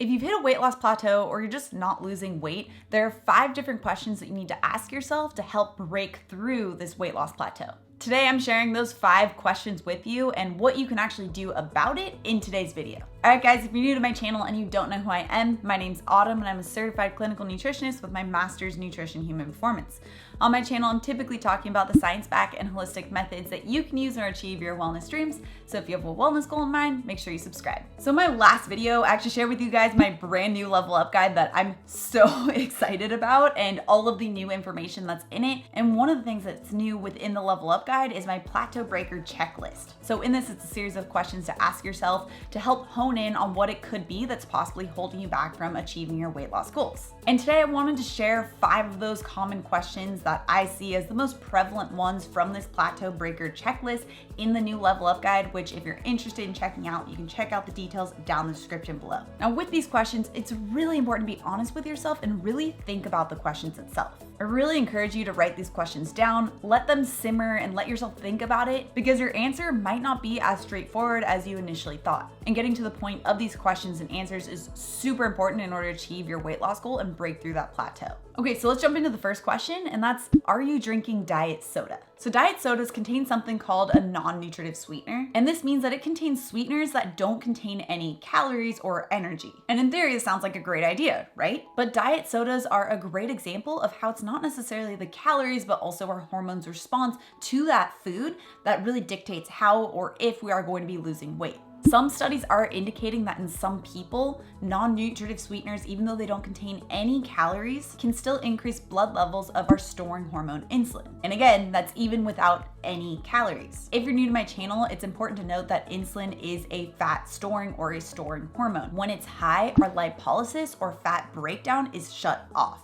If you've hit a weight loss plateau or you're just not losing weight, there are 5 different questions that you need to ask yourself to help break through this weight loss plateau. Today, I'm sharing those 5 questions with you and what you can actually do about it in today's video. All right, guys, if you're new to my channel and you don't know who I am, my name's Autumn and I'm a certified clinical nutritionist with my master's in nutrition human performance. On my channel, I'm typically talking about the science-backed and holistic methods that you can use to achieve your wellness dreams. So if you have a wellness goal in mind, make sure you subscribe. So in my last video, I actually shared with you guys my brand new level up guide that I'm so excited about and all of the new information that's in it. And one of the things that's new within the level up guide is my plateau breaker checklist. So in this, it's a series of questions to ask yourself to help hone in on what it could be that's possibly holding you back from achieving your weight loss goals. And today I wanted to share 5 of those common questions that I see as the most prevalent ones from this plateau breaker checklist in the new level up guide, which if you're interested in checking out, you can check out the details down the description below. Now with these questions, it's really important to be honest with yourself and really think about the questions itself. I really encourage you to write these questions down, let them simmer and let yourself think about it because your answer might not be as straightforward as you initially thought. And getting to the point of these questions and answers is super important in order to achieve your weight loss goal and break through that plateau. Okay, so let's jump into the first question, and that's, are you drinking diet soda? So diet sodas contain something called a non-nutritive sweetener, and this means that it contains sweeteners that don't contain any calories or energy. And in theory, this sounds like a great idea, right? But diet sodas are a great example of how it's not necessarily the calories, but also our hormones' response to that food that really dictates how or if we are going to be losing weight. Some studies are indicating that in some people, non-nutritive sweeteners, even though they don't contain any calories, can still increase blood levels of our storing hormone insulin. And again, that's even without any calories. If you're new to my channel, it's important to note that insulin is a fat storing or a storing hormone. When it's high, our lipolysis or fat breakdown is shut off.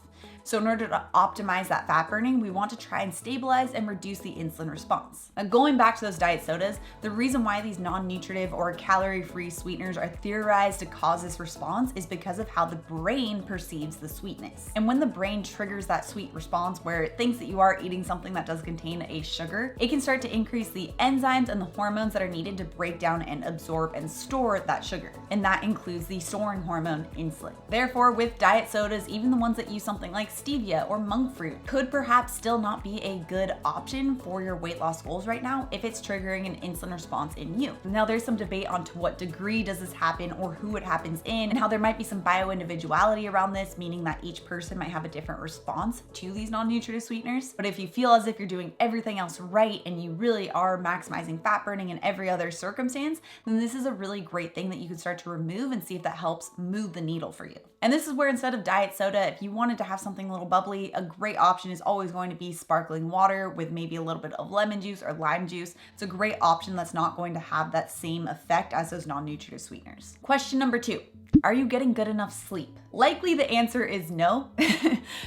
So in order to optimize that fat burning, we want to try and stabilize and reduce the insulin response. Now going back to those diet sodas, the reason why these non-nutritive or calorie-free sweeteners are theorized to cause this response is because of how the brain perceives the sweetness. And when the brain triggers that sweet response where it thinks that you are eating something that does contain a sugar, it can start to increase the enzymes and the hormones that are needed to break down and absorb and store that sugar. And that includes the storing hormone insulin. Therefore, with diet sodas, even the ones that use something like stevia or monk fruit could perhaps still not be a good option for your weight loss goals right now if it's triggering an insulin response in you. Now there's some debate on to what degree does this happen or who it happens in, and how there might be some bio-individuality around this, meaning that each person might have a different response to these non-nutritive sweeteners. But if you feel as if you're doing everything else right and you really are maximizing fat burning in every other circumstance, then this is a really great thing that you can start to remove and see if that helps move the needle for you. And this is where instead of diet soda, if you wanted to have something a little bubbly, a great option is always going to be sparkling water with maybe a little bit of lemon juice or lime juice. It's a great option that's not going to have that same effect as those non-nutritive sweeteners. Question number 2. Are you getting good enough sleep? Likely the answer is no,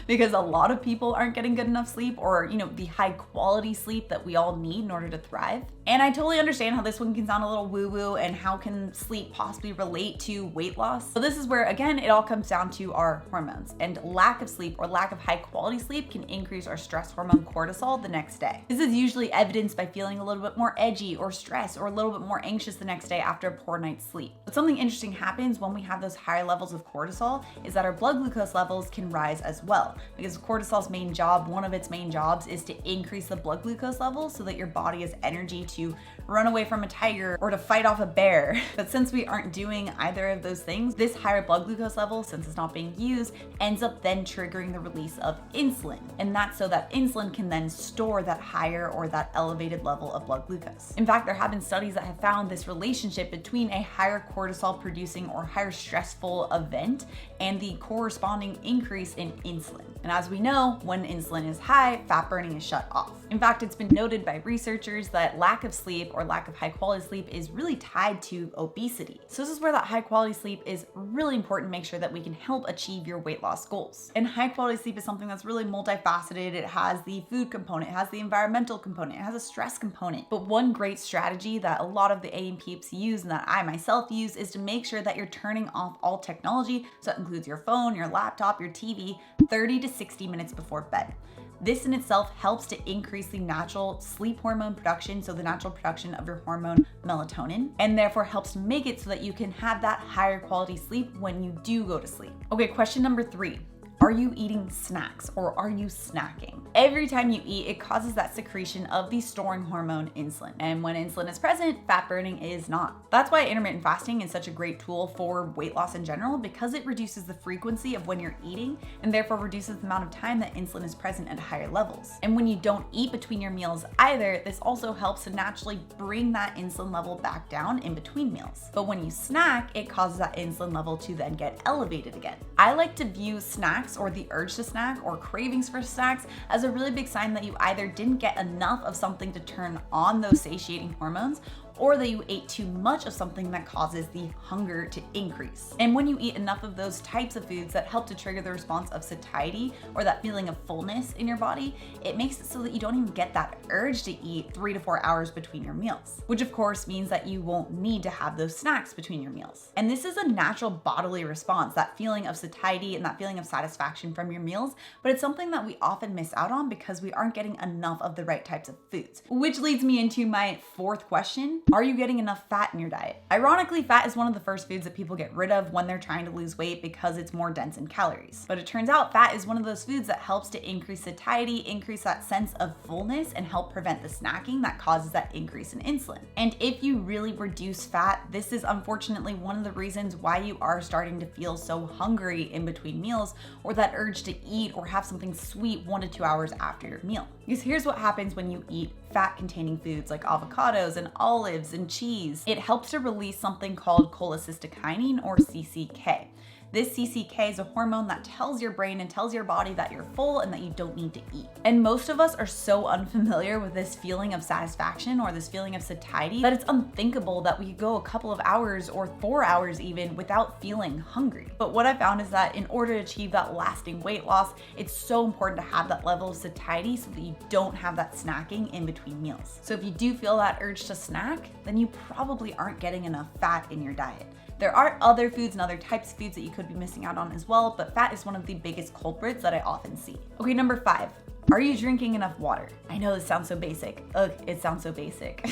because a lot of people aren't getting good enough sleep or, the high quality sleep that we all need in order to thrive. And I totally understand how this one can sound a little woo-woo and how can sleep possibly relate to weight loss. So this is where, again, it all comes down to our hormones, and lack of sleep or lack of high quality sleep can increase our stress hormone cortisol the next day. This is usually evidenced by feeling a little bit more edgy or stressed or a little bit more anxious the next day after a poor night's sleep. But something interesting happens when we have those higher levels of cortisol is that our blood glucose levels can rise as well, because cortisol's main job, one of its main jobs, is to increase the blood glucose levels so that your body has energy to run away from a tiger or to fight off a bear. But since we aren't doing either of those things, this higher blood glucose level, since it's not being used, ends up then triggering the release of insulin. And that's so that insulin can then store that higher or that elevated level of blood glucose. In fact, there have been studies that have found this relationship between a higher cortisol producing or higher stressful event and the corresponding increase in insulin. And as we know, when insulin is high, fat burning is shut off. In fact, it's been noted by researchers that lack of sleep or lack of high quality sleep is really tied to obesity. So this is where that high quality sleep is really important to make sure that we can help achieve your weight loss goals. And high quality sleep is something that's really multifaceted. It has the food component, it has the environmental component, it has a stress component. But one great strategy that a lot of the A&Peeps use and that I myself use is to make sure that you're turning off all technology. So that includes your phone, your laptop, your TV, 30 to 60 minutes before bed. This in itself helps to increase the natural sleep hormone production, so the natural production of your hormone melatonin, and therefore helps make it so that you can have that higher quality sleep when you do go to sleep. Okay, question number 3. Are you eating snacks or are you snacking? Every time you eat, it causes that secretion of the storing hormone insulin. And when insulin is present, fat burning is not. That's why intermittent fasting is such a great tool for weight loss in general, because it reduces the frequency of when you're eating and therefore reduces the amount of time that insulin is present at higher levels. And when you don't eat between your meals either, this also helps to naturally bring that insulin level back down in between meals. But when you snack, it causes that insulin level to then get elevated again. I like to view snacks or the urge to snack or cravings for snacks as a really big sign that you either didn't get enough of something to turn on those satiating hormones, or that you ate too much of something that causes the hunger to increase. And when you eat enough of those types of foods that help to trigger the response of satiety, or that feeling of fullness in your body, it makes it so that you don't even get that urge to eat 3 to 4 hours between your meals, which of course means that you won't need to have those snacks between your meals. And this is a natural bodily response, that feeling of satiety and that feeling of satisfaction from your meals, but it's something that we often miss out on because we aren't getting enough of the right types of foods. Which leads me into my 4th question. Are you getting enough fat in your diet? Ironically, fat is one of the first foods that people get rid of when they're trying to lose weight because it's more dense in calories. But it turns out fat is one of those foods that helps to increase satiety, increase that sense of fullness, and help prevent the snacking that causes that increase in insulin. And if you really reduce fat, this is unfortunately one of the reasons why you are starting to feel so hungry in between meals, or that urge to eat or have something sweet 1 to 2 hours after your meal. Because here's what happens when you eat fat-containing foods like avocados and olives and cheese. It helps to release something called cholecystokinin, or CCK. This CCK is a hormone that tells your brain and tells your body that you're full and that you don't need to eat. And most of us are so unfamiliar with this feeling of satisfaction or this feeling of satiety that it's unthinkable that we could go a couple of hours or 4 hours even without feeling hungry. But what I found is that in order to achieve that lasting weight loss, it's so important to have that level of satiety so that you don't have that snacking in between meals. So if you do feel that urge to snack, then you probably aren't getting enough fat in your diet. There are other foods and other types of foods that you could be missing out on as well, but fat is one of the biggest culprits that I often see. Okay, number 5, are you drinking enough water? I know this sounds so basic. It sounds so basic.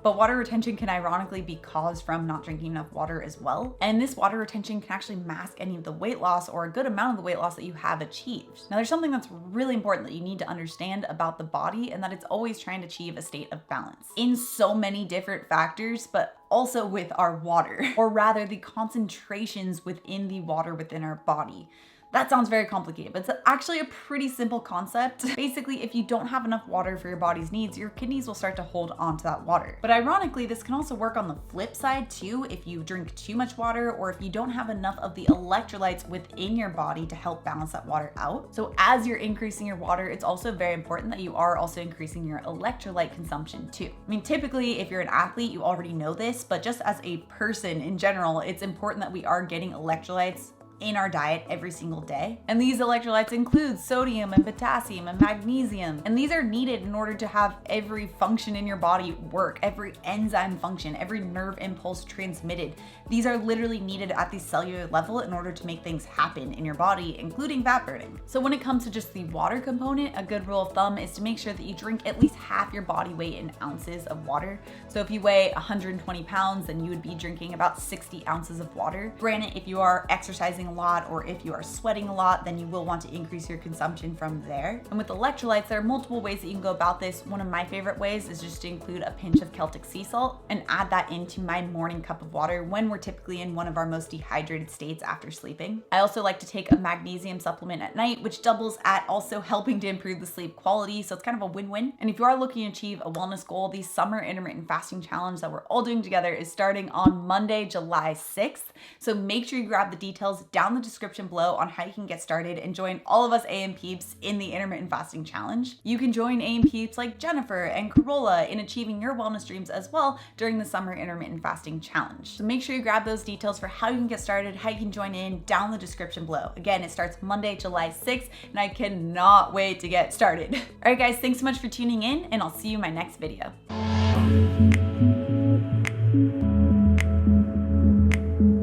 But water retention can ironically be caused from not drinking enough water as well. And this water retention can actually mask any of the weight loss or a good amount of the weight loss that you have achieved. Now, there's something that's really important that you need to understand about the body, and that it's always trying to achieve a state of balance in so many different factors, but also with our water, or rather the concentrations within the water within our body. That sounds very complicated, but it's actually a pretty simple concept. Basically, if you don't have enough water for your body's needs, your kidneys will start to hold on to that water. But ironically, this can also work on the flip side too, if you drink too much water or if you don't have enough of the electrolytes within your body to help balance that water out. So as you're increasing your water, it's also very important that you are also increasing your electrolyte consumption too. I mean, typically, if you're an athlete, you already know this, but just as a person in general, it's important that we are getting electrolytes in our diet every single day. And these electrolytes include sodium and potassium and magnesium. And these are needed in order to have every function in your body work, every enzyme function, every nerve impulse transmitted. These are literally needed at the cellular level in order to make things happen in your body, including fat burning. So when it comes to just the water component, a good rule of thumb is to make sure that you drink at least half your body weight in ounces of water. So if you weigh 120 pounds, then you would be drinking about 60 ounces of water. Granted, if you are exercising a lot or if you are sweating a lot, then you will want to increase your consumption from there. And with electrolytes, there are multiple ways that you can go about this. One of my favorite ways is just to include a pinch of Celtic sea salt and add that into my morning cup of water when we're typically in one of our most dehydrated states after sleeping. I also like to take a magnesium supplement at night, which doubles at also helping to improve the sleep quality. So it's kind of a win-win. And if you are looking to achieve a wellness goal, the summer intermittent fasting challenge that we're all doing together is starting on Monday, July 6th. So make sure you grab the details down the description below on how you can get started and join all of us AM peeps in the intermittent fasting challenge. You can join AM peeps like Jennifer and Corolla in achieving your wellness dreams as well during the summer intermittent fasting challenge. So make sure you grab those details for how you can get started, how you can join in down the description below. Again, it starts Monday, July 6th, and I cannot wait to get started. All right, guys, thanks so much for tuning in, and I'll see you in my next video.